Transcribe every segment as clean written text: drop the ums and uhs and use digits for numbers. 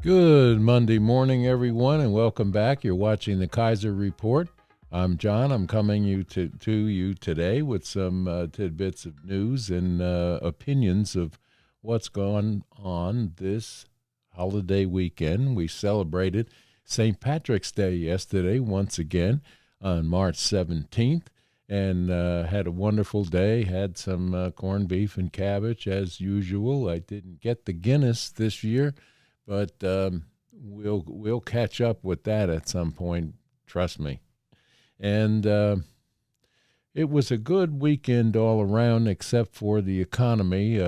Good Monday morning, everyone, and welcome back. You're watching the Kaiser Report. I'm John. I'm coming to you today with some tidbits of news and opinions of what's going on this holiday weekend. We celebrated St. Patrick's Day yesterday, once again, on March 17th, and had a wonderful day. Had some corned beef and cabbage, as usual. I didn't get the Guinness this year, but we'll catch up with that at some point. Trust me. And it was a good weekend all around, except for the economy.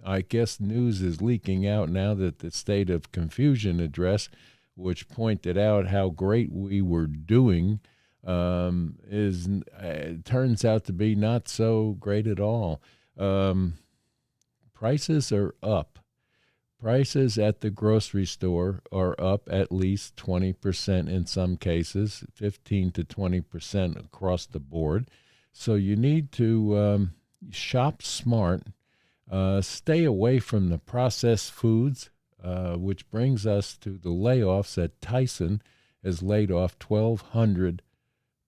I guess news is leaking out now that the State of Confusion address, which pointed out how great we were doing, turns out to be not so great at all. Prices are up. Prices at the grocery store are up at least 20% in some cases, 15 to 20% across the board. So you need to shop smart, stay away from the processed foods, which brings us to the layoffs at TYSON has laid off 1,200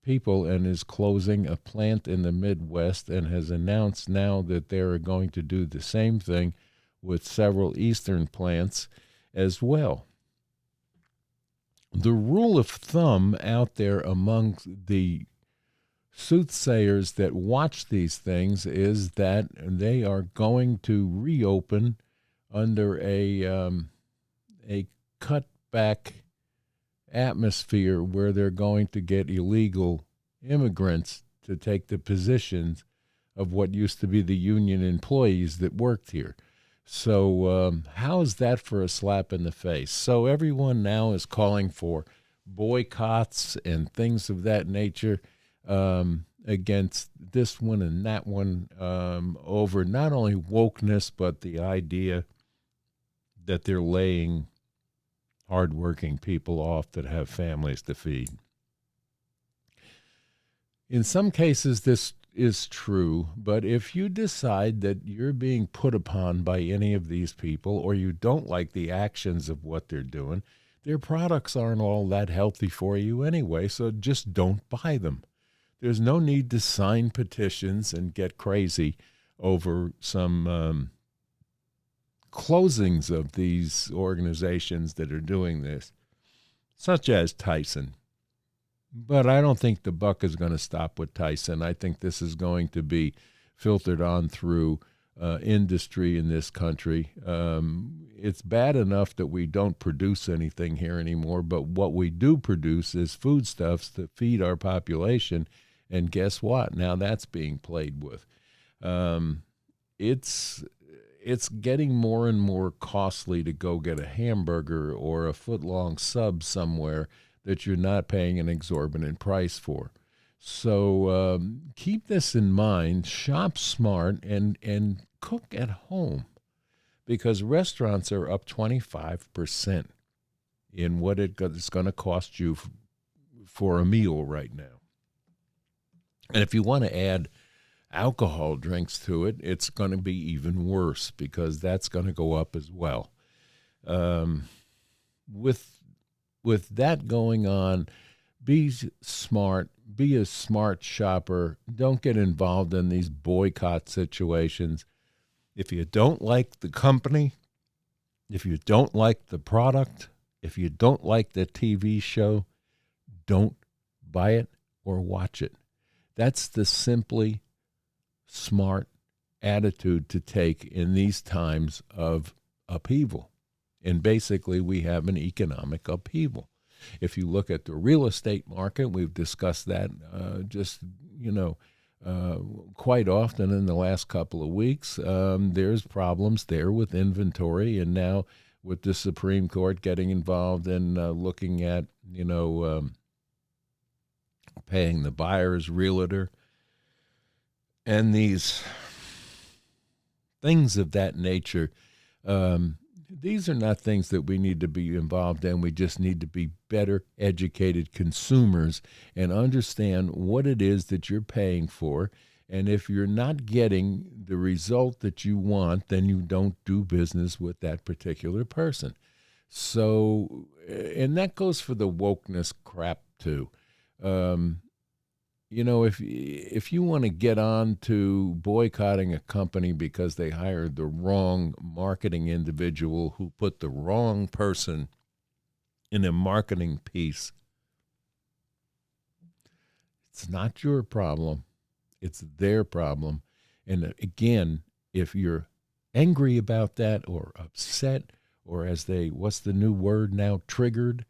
people and is closing a plant in the Midwest and has announced now that they are going to do the same thing with several eastern plants as well. The rule of thumb out there among the soothsayers that watch these things is that they are going to reopen under a cutback atmosphere where they're going to get illegal immigrants to take the positions of what used to be the union employees that worked here. So how is that for a slap in the face? So everyone now is calling for boycotts and things of that nature against this one and that one over not only wokeness, but the idea that they're laying hardworking people off that have families to feed. In some cases, this is true, but if you decide that you're being put upon by any of these people or you don't like the actions of what they're doing, their products aren't all that healthy for you anyway, so just don't buy them. There's no need to sign petitions and get crazy over some closings of these organizations that are doing this, such as TYSON. But I don't think the buck is going to stop with TYSON. I think this is going to be filtered on through industry in this country. It's bad enough that we don't produce anything here anymore, but what we do produce is foodstuffs to feed our population. And guess what? Now that's being played with. It's getting more and more costly to go get a hamburger or a foot-long sub somewhere that you're not paying an exorbitant price for. So keep this in mind. Shop smart and cook at home, because restaurants are up 25% in what it's going to cost you for a meal right now. And if you want to add alcohol drinks to it, it's going to be even worse, because that's going to go up as well. With that going on, be smart, be a smart shopper. Don't get involved in these boycott situations. If you don't like the company, if you don't like the product, if you don't like the TV show, don't buy it or watch it. That's the simply smart attitude to take in these times of upheaval. And basically, we have an economic upheaval. If you look at the real estate market, we've discussed that quite often in the last couple of weeks. There's problems there with inventory, and now with the Supreme Court getting involved in looking at, paying the buyer's realtor, and these things of that nature. These are not things that we need to be involved in. We just need to be better educated consumers and understand what it is that you're paying for. And if you're not getting the result that you want, then you don't do business with that particular person. So, and that goes for the wokeness crap too. Um, if you want to get on to boycotting a company because they hired the wrong marketing individual who put the wrong person in a marketing piece, it's not your problem. It's their problem. And again, if you're angry about that or upset, or what's the new word now, triggered,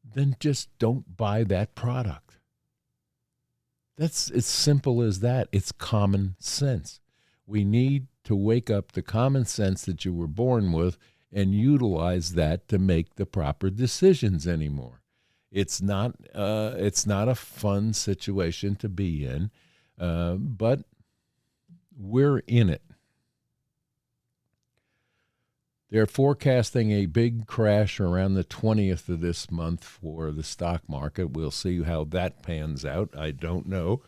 then just don't buy that product. That's as simple as that. It's common sense. We need to wake up the common sense that you were born with and utilize that to make the proper decisions anymore. It's not a fun situation to be in, but we're in it. They're forecasting a big crash around the 20th of this month for the stock market. We'll see how that pans out. I don't know.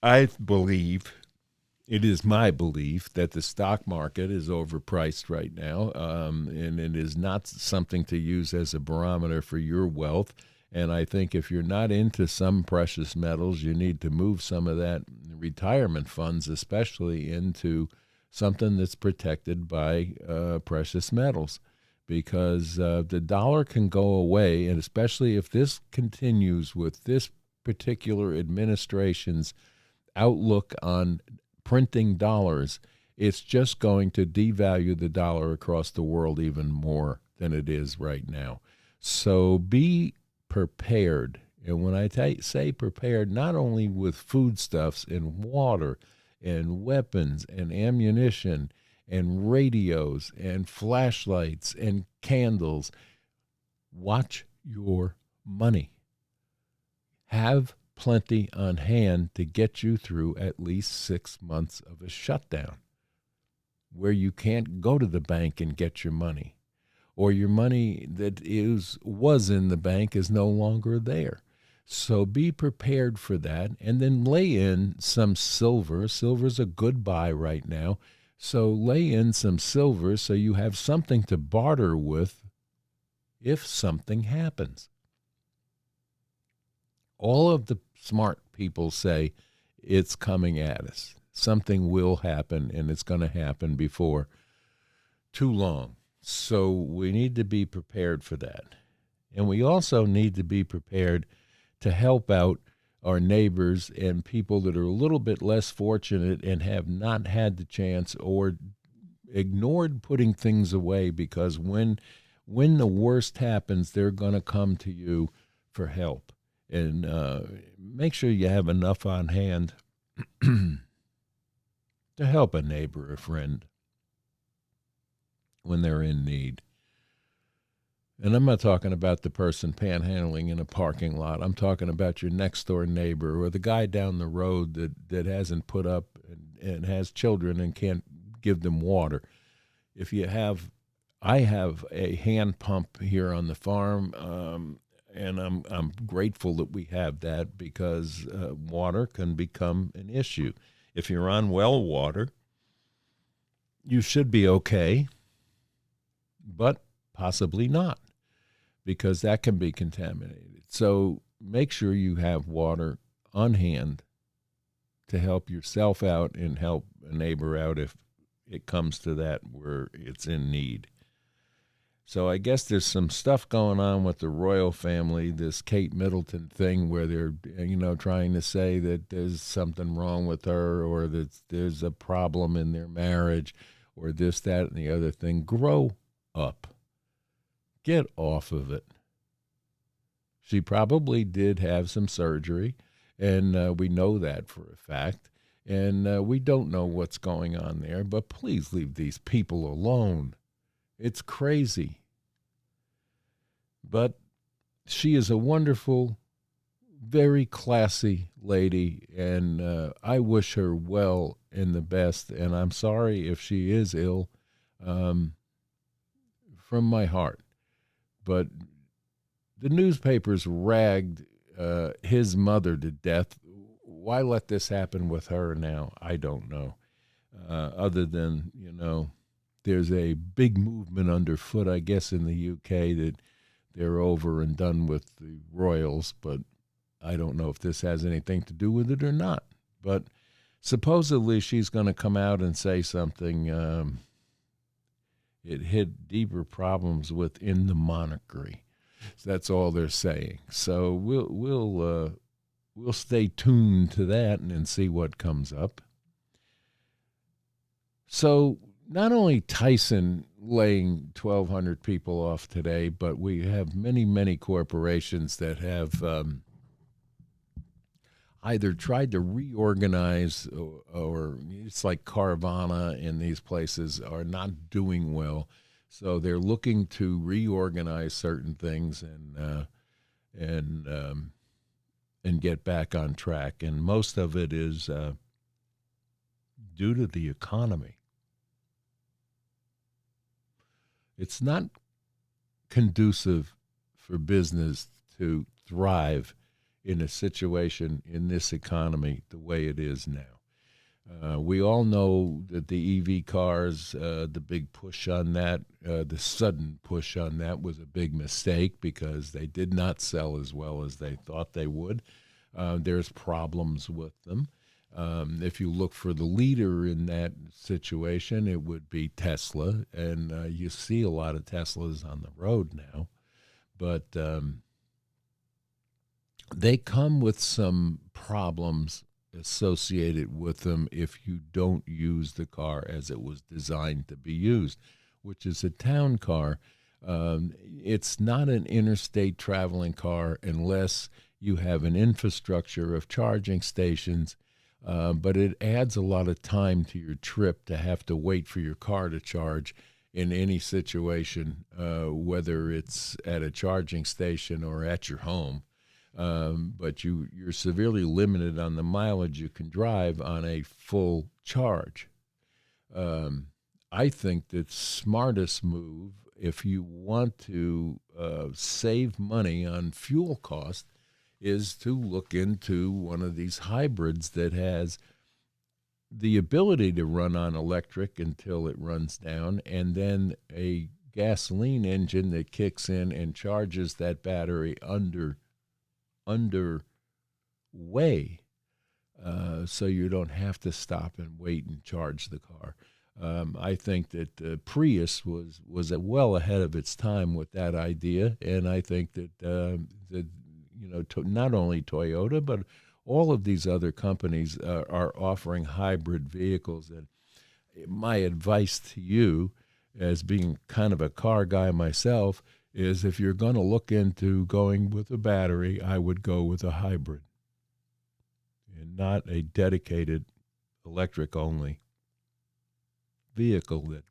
It is my belief that the stock market is overpriced right now, and it is not something to use as a barometer for your wealth. And I think if you're not into some precious metals, you need to move some of that retirement funds, especially into something that's protected by precious metals, because the dollar can go away, and especially if this continues with this particular administration's outlook on printing dollars, it's just going to devalue the dollar across the world even more than it is right now. So be prepared. And when I say prepared, not only with foodstuffs and water and weapons and ammunition and radios and flashlights and candles, watch your money. Have plenty on hand to get you through at least 6 months of a shutdown where you can't go to the bank and get your money, or your money that was in the bank is no longer there. So be prepared for that, and then lay in some silver. Silver's a good buy right now. So lay in some silver so you have something to barter with if something happens. All of the smart people say it's coming at us. Something will happen, and it's going to happen before too long. So we need to be prepared for that. And we also need to be prepared to help out our neighbors and people that are a little bit less fortunate and have not had the chance or ignored putting things away, because when the worst happens, they're going to come to you for help. And make sure you have enough on hand to help a neighbor, a friend, when they're in need. And I'm not talking about the person panhandling in a parking lot. I'm talking about your next door neighbor or the guy down the road that hasn't put up and has children and can't give them water. I have a hand pump here on the farm, and I'm grateful that we have that, because water can become an issue. If you're on well water, you should be okay, but possibly not, because that can be contaminated. So make sure you have water on hand to help yourself out and help a neighbor out if it comes to that where it's in need. So I guess there's some stuff going on with the royal family, this Kate Middleton thing, where they're, trying to say that there's something wrong with her, or that there's a problem in their marriage, or this, that, and the other thing. Grow up. Get off of it. She probably did have some surgery, and we know that for a fact. And we don't know what's going on there, but please leave these people alone. It's crazy. But she is a wonderful, very classy lady, and I wish her well and the best. And I'm sorry if she is ill, from my heart. But the newspapers ragged his mother to death. Why let this happen with her now? I don't know. Other than, there's a big movement underfoot, I guess, in the UK that they're over and done with the royals, but I don't know if this has anything to do with it or not. But supposedly she's going to come out and say something. It hid deeper problems within the monarchy. So that's all they're saying. So we'll stay tuned to that and see what comes up. So not only TYSON laying 1,200 people off today, but we have many, many corporations that have either tried to reorganize or it's like Carvana in these places are not doing well. So they're looking to reorganize certain things and get back on track. And most of it is due to the economy. It's not conducive for business to thrive in a situation in this economy the way it is now. We all know that the EV cars, the big push on that, the sudden push on that was a big mistake because they did not sell as well as they thought they would. There's problems with them. If you look for the leader in that situation, it would be Tesla, and you see a lot of Teslas on the road now. But they come with some problems associated with them if you don't use the car as it was designed to be used, which is a town car. It's not an interstate traveling car unless you have an infrastructure of charging stations, but it adds a lot of time to your trip to have to wait for your car to charge in any situation, whether it's at a charging station or at your home. But you're severely limited on the mileage you can drive on a full charge. I think the smartest move, if you want to save money on fuel cost, is to look into one of these hybrids that has the ability to run on electric until it runs down, and then a gasoline engine that kicks in and charges that battery underway, so you don't have to stop and wait and charge the car. I think that Prius was well ahead of its time with that idea, and I think that not only Toyota but all of these other companies are offering hybrid vehicles. And my advice to you, as being kind of a car guy myself, is if you're going to look into going with a battery, I would go with a hybrid and not a dedicated electric-only vehicle that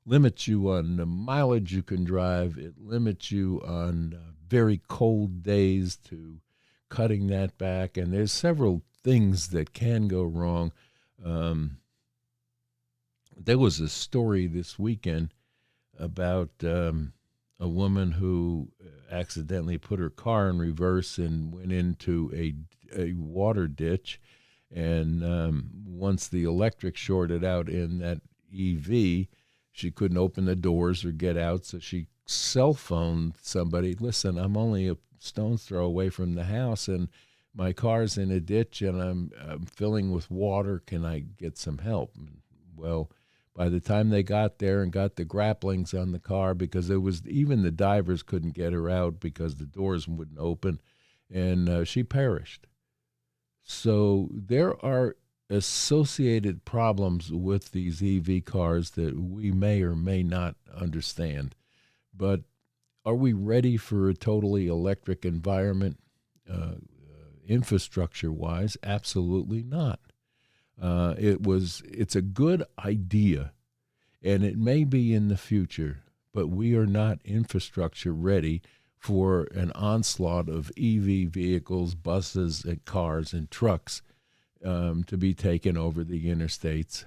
limits you on the mileage you can drive. It limits you on very cold days to cutting that back. And there's several things that can go wrong. There was a story this weekend about a woman who accidentally put her car in reverse and went into a water ditch. And once the electric shorted out in that EV, she couldn't open the doors or get out. So she cell phoned somebody, listen, I'm only a stone's throw away from the house and my car's in a ditch and I'm filling with water. Can I get some help? Well, by the time they got there and got the grapplings on the car, because it was even the divers couldn't get her out because the doors wouldn't open, and she perished. So there are associated problems with these EV cars that we may or may not understand. But are we ready for a totally electric environment, infrastructure-wise? Absolutely not. It's a good idea, and it may be in the future, but we are not infrastructure ready for an onslaught of EV vehicles, buses, and cars and trucks to be taken over the interstates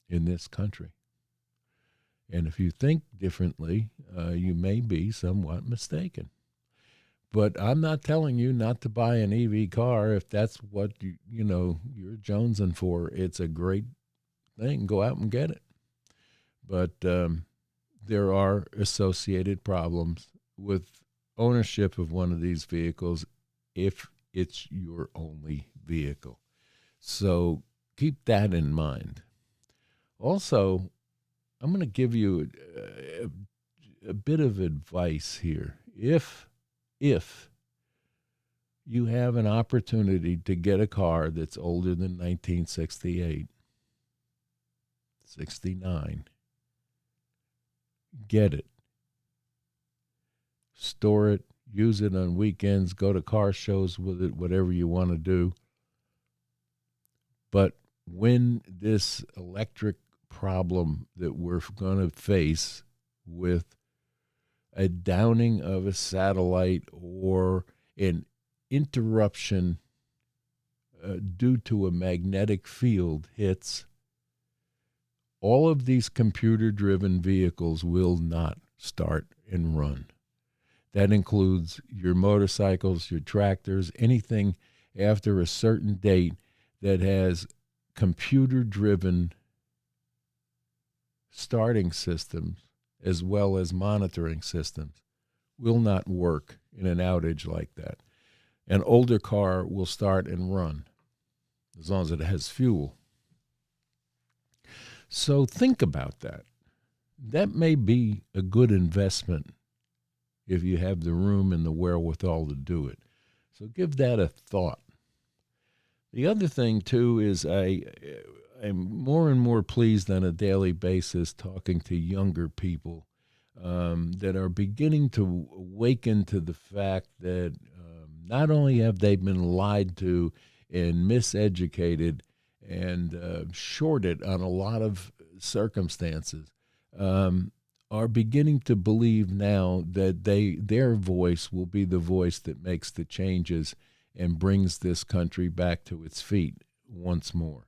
in this country. And if you think differently, you may be somewhat mistaken. But I'm not telling you not to buy an EV car if that's what you're jonesing for. It's a great they can go out and get it. But there are associated problems with ownership of one of these vehicles if it's your only vehicle. So keep that in mind. Also, I'm going to give you a bit of advice here. If you have an opportunity to get a car that's older than 1968, 69, get it. Store it, use it on weekends, go to car shows with it, whatever you want to do. But when this electric problem that we're going to face with a downing of a satellite or an interruption due to a magnetic field hits, all of these computer-driven vehicles will not start and run. That includes your motorcycles, your tractors, anything after a certain date that has computer-driven starting systems as well as monitoring systems will not work in an outage like that. An older car will start and run as long as it has fuel. So think about that. That may be a good investment if you have the room and the wherewithal to do it. So give that a thought. The other thing, too, is I'm more and more pleased on a daily basis talking to younger people that are beginning to awaken to the fact that not only have they been lied to and miseducated and shorted on a lot of circumstances, are beginning to believe now that their voice will be the voice that makes the changes and brings this country back to its feet once more.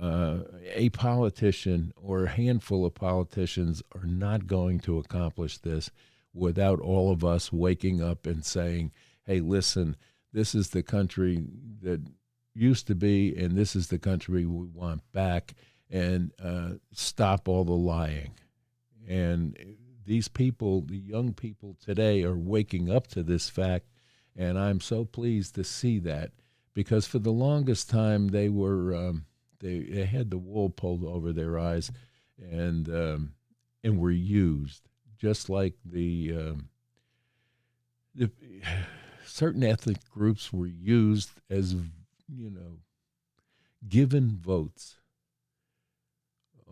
A politician or a handful of politicians are not going to accomplish this without all of us waking up and saying, hey, listen, this is the country that used to be, and this is the country we want back, and stop all the lying. And these people, the young people today, are waking up to this fact, and I'm so pleased to see that, because for the longest time they were they had the wool pulled over their eyes, and were used just like the certain ethnic groups were used as given votes.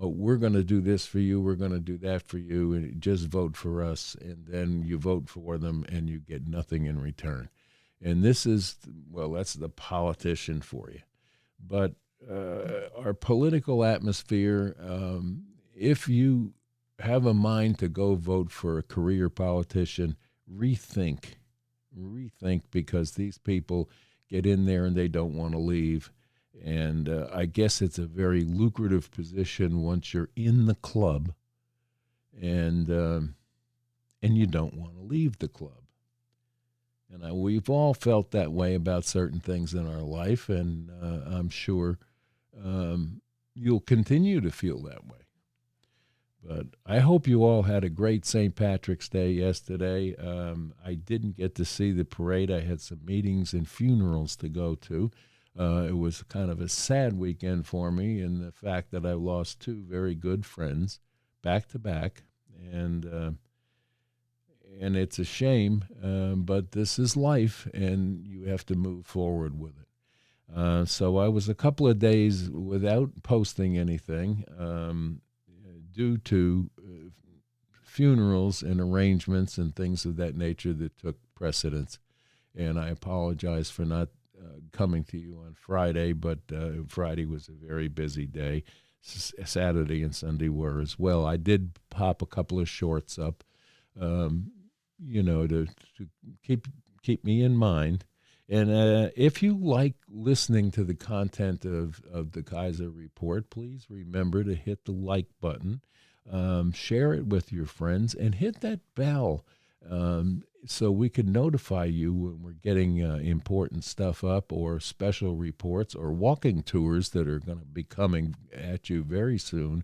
Oh, we're going to do this for you, we're going to do that for you, and just vote for us, and then you vote for them and you get nothing in return. And this is, well, that's the politician for you. But our political atmosphere, if you have a mind to go vote for a career politician, rethink, because these people get in there and they don't want to leave. And I guess it's a very lucrative position once you're in the club, and you don't want to leave the club. And we've all felt that way about certain things in our life, and I'm sure you'll continue to feel that way. But I hope you all had a great St. Patrick's Day yesterday. I didn't get to see the parade. I had some meetings and funerals to go to. It was kind of a sad weekend for me in the fact that I lost two very good friends back to back, and it's a shame, but this is life, and you have to move forward with it. So I was a couple of days without posting anything due to funerals and arrangements and things of that nature that took precedence, and I apologize for not coming to you on Friday, but Friday was a very busy day. Saturday and Sunday were as well. I did pop a couple of shorts up, to keep me in mind. And if you like listening to the content of the Kaiser Report, please remember to hit the like button, share it with your friends, and hit that bell. so we can notify you when we're getting important stuff up, or special reports, or walking tours that are going to be coming at you very soon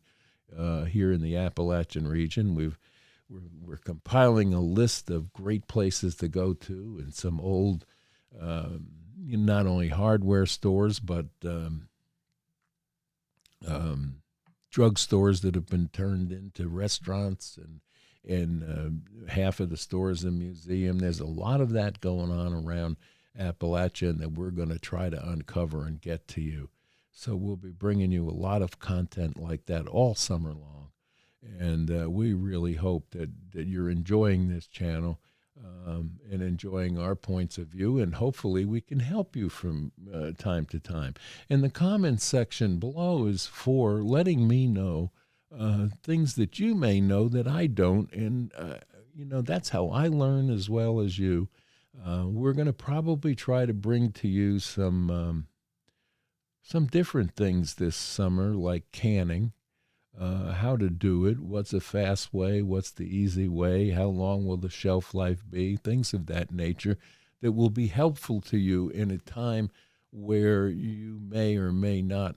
here in the Appalachian region. We're compiling a list of great places to go to, and some old, not only hardware stores, but drugstores that have been turned into restaurants, and half of the stores in museum. There's a lot of that going on around Appalachian that we're going to try to uncover and get to you. So we'll be bringing you a lot of content like that all summer long. And we really hope that you're enjoying this channel and enjoying our points of view, and hopefully we can help you from time to time. And the comments section below is for letting me know things that you may know that I don't, and that's how I learn as well as you. We're going to probably try to bring to you some different things this summer, like canning. How to do it, what's a fast way, what's the easy way, how long will the shelf life be, things of that nature that will be helpful to you in a time where you may or may not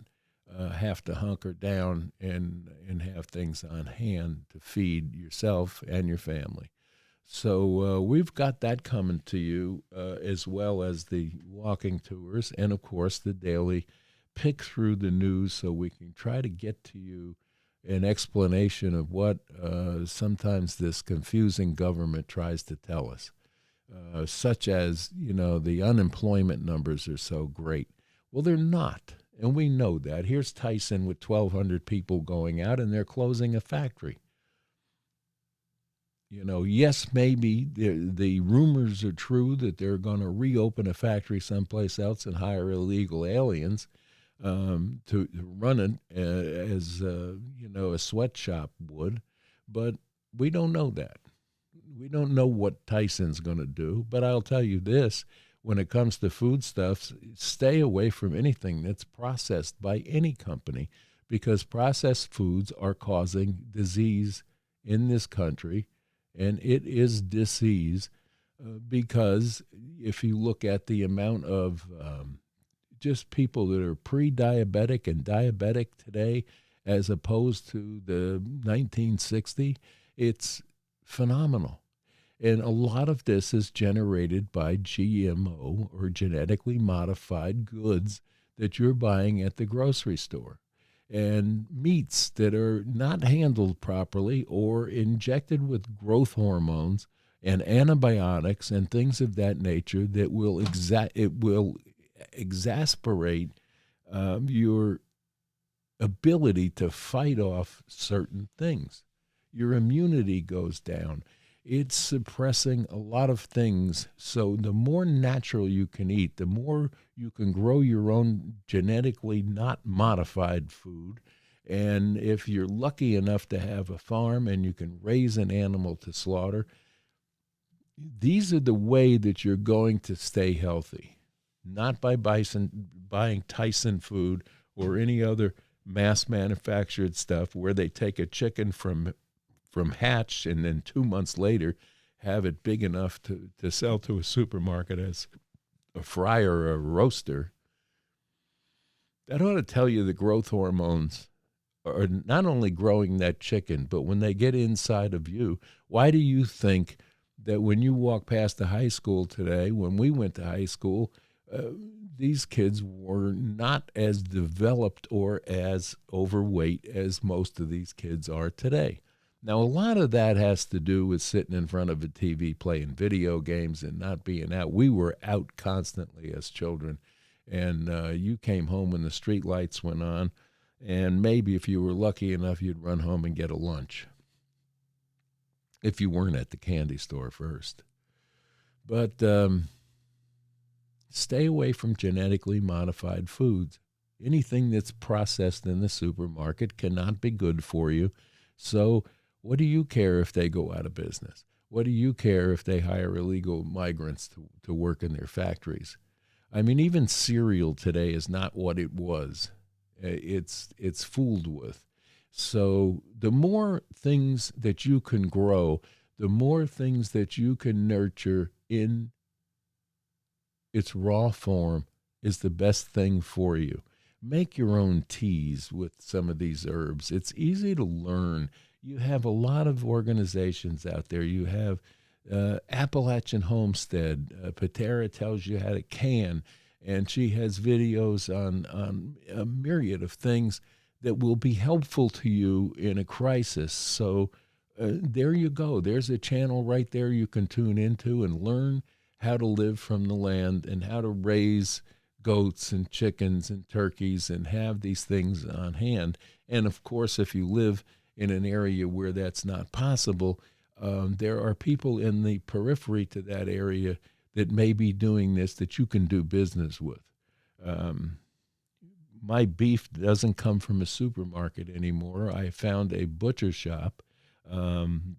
have to hunker down and have things on hand to feed yourself and your family. So we've got that coming to you, as well as the walking tours, and of course the daily pick through the news, so we can try to get to you an explanation of what sometimes this confusing government tries to tell us, such as, the unemployment numbers are so great. Well, they're not, and we know that. Here's TYSON with 1,200 people going out, and they're closing a factory. Yes, maybe the rumors are true that they're going to reopen a factory someplace else and hire illegal aliens to run it as a sweatshop would, but we don't know that. We don't know what TYSON's going to do, but I'll tell you this: when it comes to foodstuffs, stay away from anything that's processed by any company, because processed foods are causing disease in this country, and it is disease because if you look at the amount of just people that are pre-diabetic and diabetic today as opposed to the 1960, it's phenomenal. And a lot of this is generated by GMO, or genetically modified goods, that you're buying at the grocery store, and meats that are not handled properly or injected with growth hormones and antibiotics and things of that nature that will exasperate your ability to fight off certain things. Your immunity goes down. It's suppressing a lot of things. So the more natural you can eat, the more you can grow your own genetically not modified food. And if you're lucky enough to have a farm and you can raise an animal to slaughter, these are the way that you're going to stay healthy. Not by buying TYSON food or any other mass manufactured stuff where they take a chicken from hatch and then 2 months later have it big enough to sell to a supermarket as a fryer or a roaster. That ought to tell you the growth hormones are not only growing that chicken, but when they get inside of you. Why do you think that when you walk past a high school today, when we went to high school, these kids were not as developed or as overweight as most of these kids are today? Now, a lot of that has to do with sitting in front of a TV playing video games and not being out. We were out constantly as children, and you came home when the street lights went on, and maybe if you were lucky enough, you'd run home and get a lunch if you weren't at the candy store first. But stay away from genetically modified foods. Anything that's processed in the supermarket cannot be good for you. So what do you care if they go out of business? What do you care if they hire illegal migrants to work in their factories? I mean, even cereal today is not what it was. It's fooled with. So the more things that you can grow, the more things that you can nurture in its raw form is the best thing for you. Make your own teas with some of these herbs. It's easy to learn. You have a lot of organizations out there. You have Appalachian Homestead. Patera tells you how to can, and she has videos on a myriad of things that will be helpful to you in a crisis. So there you go. There's a channel right there you can tune into and learn how to live from the land and how to raise goats and chickens and turkeys and have these things on hand. And of course, if you live in an area where that's not possible, there are people in the periphery to that area that may be doing this that you can do business with. My beef doesn't come from a supermarket anymore. I found a butcher shop.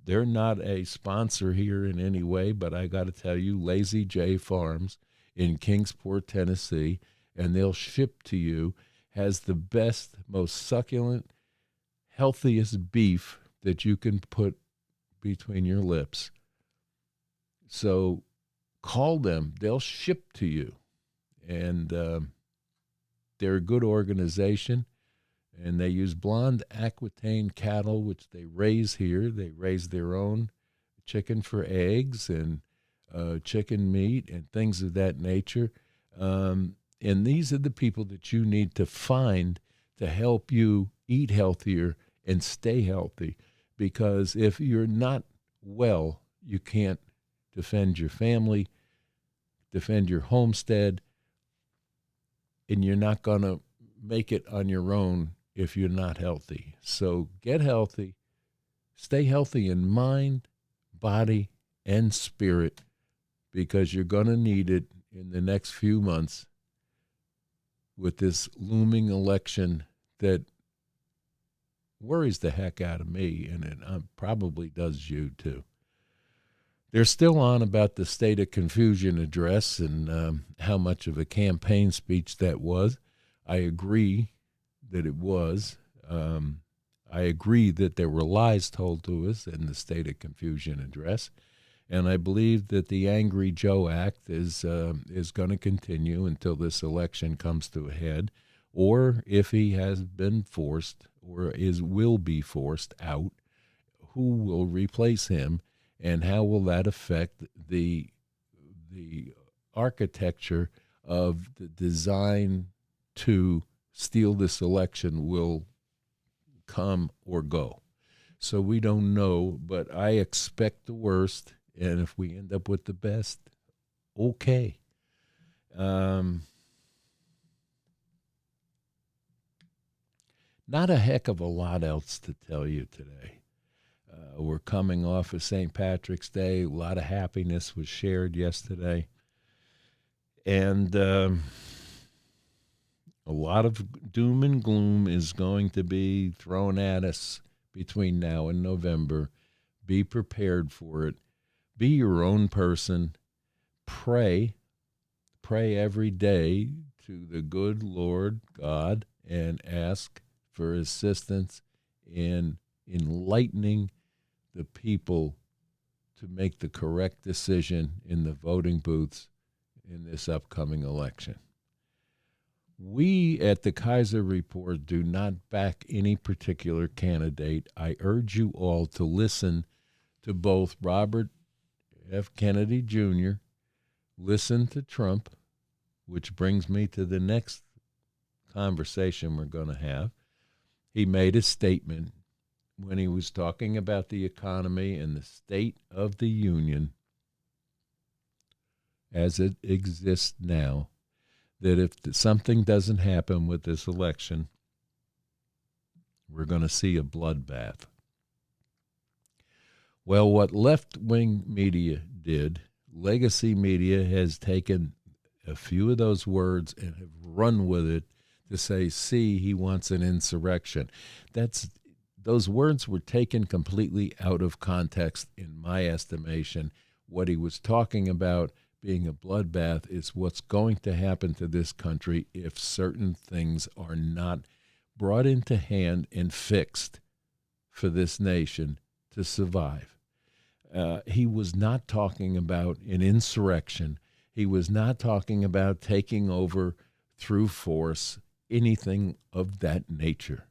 They're not a sponsor here in any way, but I got to tell you, Lazy J Farms in Kingsport, Tennessee, and they'll ship to you, has the best, most succulent, healthiest beef that you can put between your lips. So call them. They'll ship to you. And they're a good organization. And they use blonde Aquitaine cattle, which they raise here. They raise their own chicken for eggs and chicken meat and things of that nature. And these are the people that you need to find to help you eat healthier and stay healthy. Because if you're not well, you can't defend your family, defend your homestead, and you're not going to make it on your own if you're not healthy. So get healthy, stay healthy in mind, body, and spirit, because you're going to need it in the next few months with this looming election that worries the heck out of me, and it probably does you too. They're still on about the State of Confusion address and how much of a campaign speech that was. I agree that it was. I agree that there were lies told to us in the State of Confusion address, and I believe that the Angry Joe Act is going to continue until this election comes to a head, or if he has been forced or will be forced out, who will replace him, and how will that affect the architecture of the design to steal this election will come or go. So we don't know, but I expect the worst, and if we end up with the best, okay. Not a heck of a lot else to tell you today. We're coming off of St. Patrick's Day. A lot of happiness was shared yesterday. And a lot of doom and gloom is going to be thrown at us between now and November. Be prepared for it. Be your own person. Pray. Pray every day to the good Lord God and ask for assistance in enlightening the people to make the correct decision in the voting booths in this upcoming election. We at the Kaiser Report do not back any particular candidate. I urge you all to listen to both Robert F. Kennedy Jr., listen to Trump, which brings me to the next conversation we're going to have. He made a statement when he was talking about the economy and the state of the union as it exists now, that if something doesn't happen with this election, we're going to see a bloodbath. Well, what left-wing media did, legacy media has taken a few of those words and have run with it to say, see, he wants an insurrection. Those words were taken completely out of context, in my estimation. What he was talking about being a bloodbath is what's going to happen to this country if certain things are not brought into hand and fixed for this nation to survive. He was not talking about an insurrection. He was not talking about taking over through force, anything of that nature.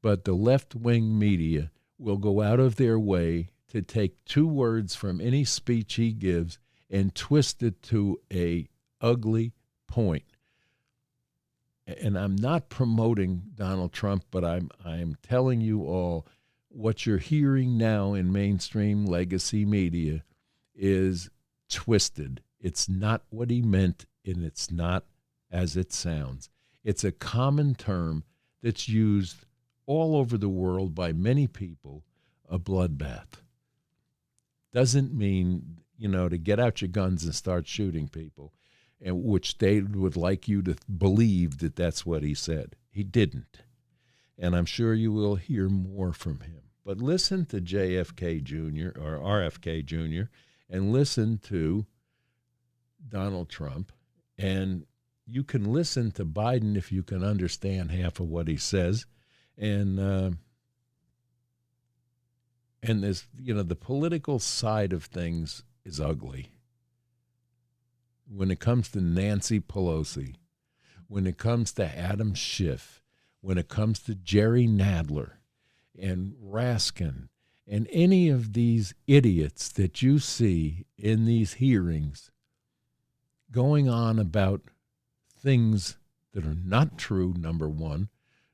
But the left-wing media will go out of their way to take two words from any speech he gives and twist it to a ugly point. And I'm not promoting Donald Trump, but I'm telling you all, what you're hearing now in mainstream legacy media is twisted. It's not what he meant, and it's not as it sounds. It's a common term that's used all over the world by many people, a bloodbath. Doesn't mean, to get out your guns and start shooting people, and which they would like you to believe that that's what he said. He didn't. And I'm sure you will hear more from him. But listen to JFK Jr. or RFK Jr. and listen to Donald Trump. And you can listen to Biden if you can understand half of what he says. And this, the political side of things is ugly. When it comes to Nancy Pelosi, when it comes to Adam Schiff, when it comes to Jerry Nadler and Raskin and any of these idiots that you see in these hearings going on about things that are not true, number one.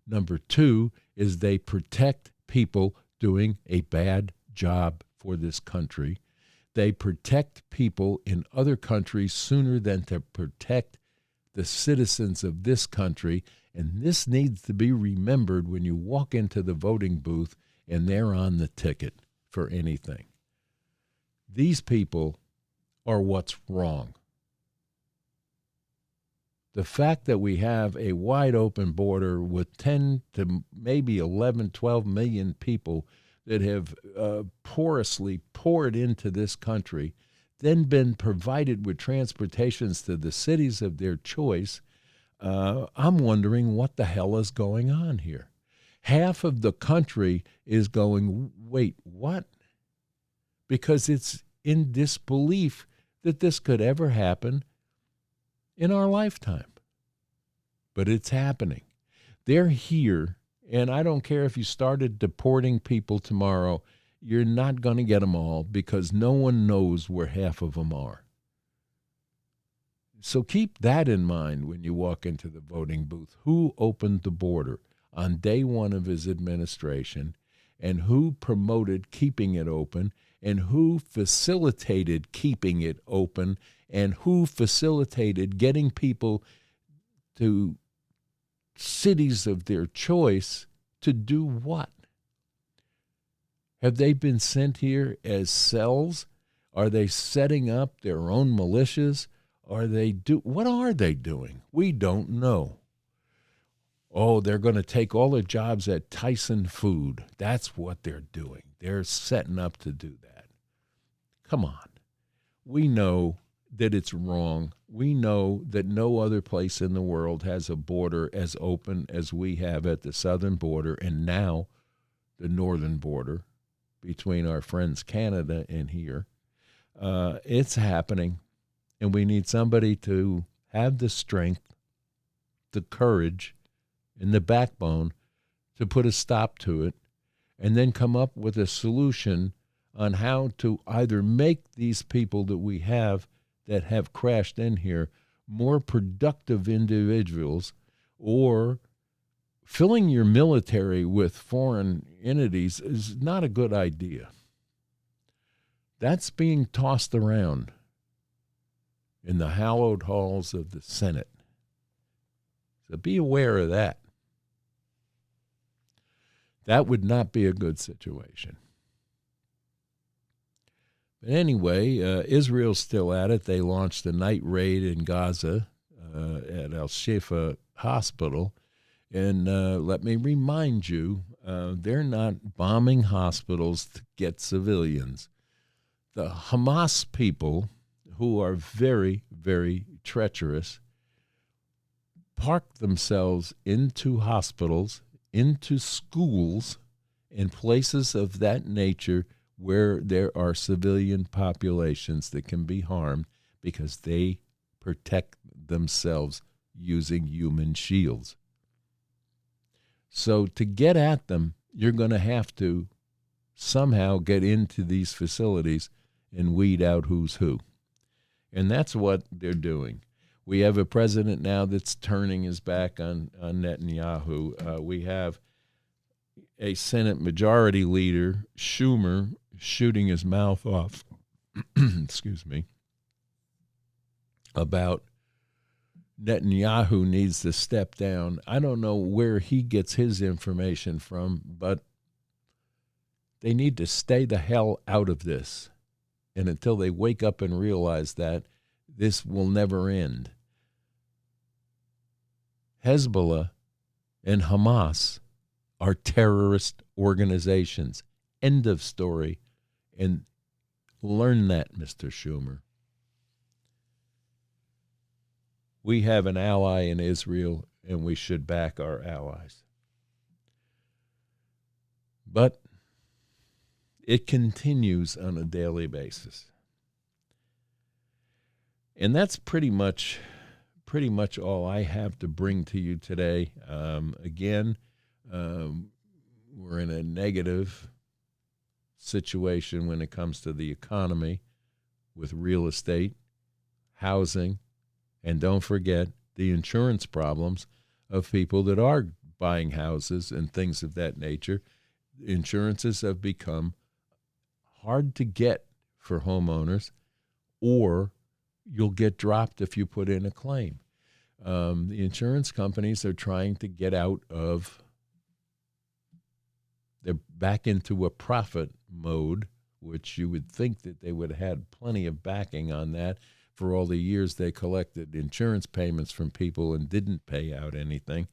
Number two is they protect people doing a bad job for this country. They protect people in other countries sooner than to protect the citizens of this country. And this needs to be remembered when you walk into the voting booth and they're on the ticket for anything. These people are what's wrong. The fact that we have a wide open border with 10 to maybe 11, 12 million people that have porously poured into this country, then been provided with transportations to the cities of their choice, I'm wondering what the hell is going on here. Half of the country is going, wait, what? Because it's in disbelief that this could ever happen in our lifetime. But it's happening. They're here, and I don't care if you started deporting people tomorrow, you're not going to get them all because no one knows where half of them are. So keep that in mind when you walk into the voting booth. Who opened the border on day one of his administration, and who promoted keeping it open, and who facilitated keeping it open, and who facilitated getting people to cities of their choice to do what? Have they been sent here as cells? Are they setting up their own militias? What are they doing? We don't know. Oh, they're going to take all the jobs at TYSON Food. That's what they're doing. They're setting up to do that. Come on. We know that it's wrong. We know that no other place in the world has a border as open as we have at the southern border and now the northern border between our friends Canada and here. It's happening, and we need somebody to have the strength, the courage, and the backbone to put a stop to it, and then come up with a solution on how to either make these people that we have that have crashed in here more productive individuals, or filling your military with foreign entities is not a good idea. That's being tossed around in the hallowed halls of the Senate. So be aware of that. That would not be a good situation. But anyway, Israel's still at it. They launched a night raid in Gaza at Al-Shifa Hospital. And let me remind you, they're not bombing hospitals to get civilians. The Hamas people, who are very, very treacherous, park themselves into hospitals, into schools, and places of that nature where there are civilian populations that can be harmed because they protect themselves using human shields. So to get at them, you're going to have to somehow get into these facilities and weed out who's who. And that's what they're doing. We have a president now that's turning his back on Netanyahu. We have a Senate Majority Leader, Schumer, shooting his mouth off, excuse me, about Netanyahu needs to step down. I don't know where he gets his information from, but they need to stay the hell out of this. And until they wake up and realize that, this will never end. Hezbollah and Hamas are terrorist organizations. End of story. And learn that, Mr. Schumer. We have an ally in Israel, and we should back our allies. But it continues on a daily basis. And that's pretty much all I have to bring to you today. Again, we're in a negative situation when it comes to the economy with real estate, housing, and don't forget the insurance problems of people that are buying houses and things of that nature. Insurances have become hard to get for homeowners, or you'll get dropped if you put in a claim. The insurance companies are trying to get out of, they're back into a profit mode, which you would think that they would have had plenty of backing on that for all the years they collected insurance payments from people and didn't pay out anything.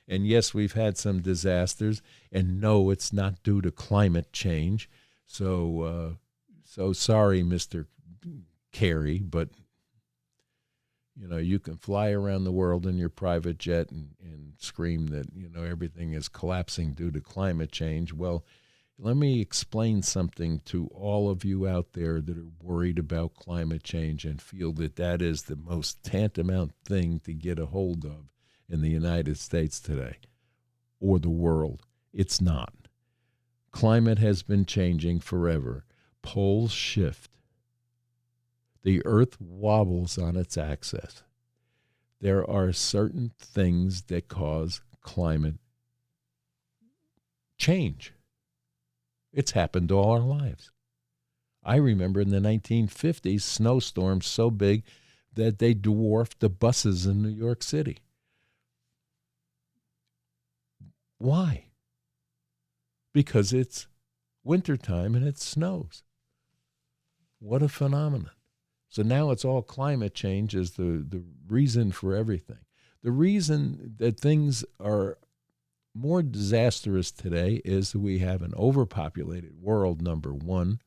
And yes, we've had some disasters, and no, it's not due to climate change. So sorry, Mr. Kerry, but you can fly around the world in your private jet and scream that, everything is collapsing due to climate change. Well, let me explain something to all of you out there that are worried about climate change and feel that that is the most tantamount thing to get a hold of in the United States today or the world. It's not. Climate has been changing forever. Poles shift. The earth wobbles on its axis. There are certain things that cause climate change. It's happened all our lives. I remember in the 1950s, snowstorms so big that they dwarfed the buses in New York City. Why? Because it's wintertime and it snows. What a phenomenon. So now it's all climate change is the reason for everything. The reason that things are more disastrous today is that we have an overpopulated world, number one.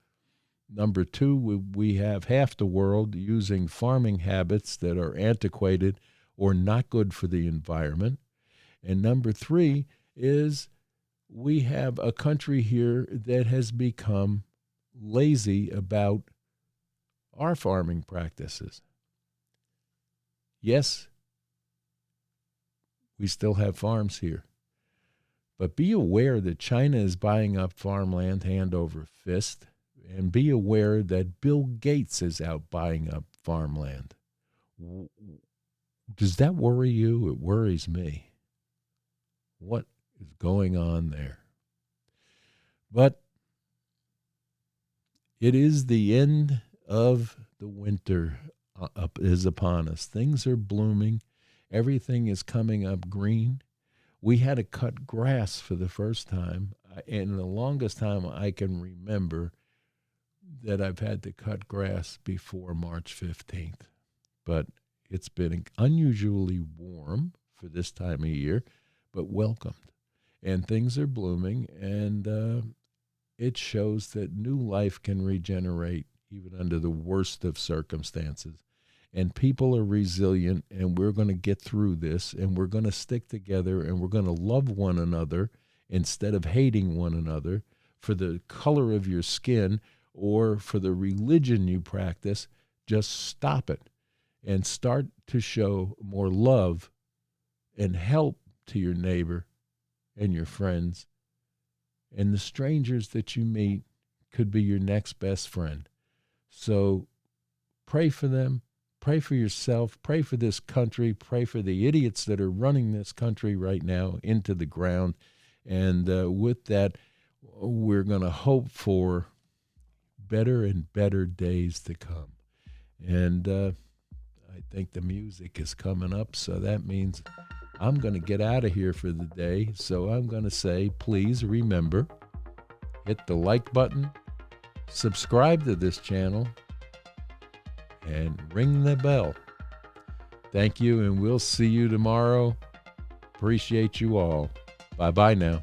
Number two, we have half the world using farming habits that are antiquated or not good for the environment. And number three is we have a country here that has become lazy about our farming practices. Yes, we still have farms here. But be aware that China is buying up farmland hand over fist, and be aware that Bill Gates is out buying up farmland. Does that worry you? It worries me. What is going on there? But it is the end of the winter is upon us. Things are blooming. Everything is coming up green. We had to cut grass for the first time, and the longest time I can remember that I've had to cut grass before March 15th. But it's been unusually warm for this time of year, but welcomed. And things are blooming, and it shows that new life can regenerate even under the worst of circumstances. And people are resilient, and we're going to get through this, and we're going to stick together, and we're going to love one another instead of hating one another for the color of your skin or for the religion you practice. Just stop it and start to show more love and help to your neighbor and your friends. And the strangers that you meet could be your next best friend. So pray for them. Pray for yourself. Pray for this country. Pray for the idiots that are running this country right now into the ground. And with that, we're going to hope for better and better days to come. And I think the music is coming up, so that means I'm going to get out of here for the day. So I'm going to say, please remember, hit the like button, subscribe to this channel, and ring the bell. Thank you, and we'll see you tomorrow. Appreciate you all. Bye-bye now.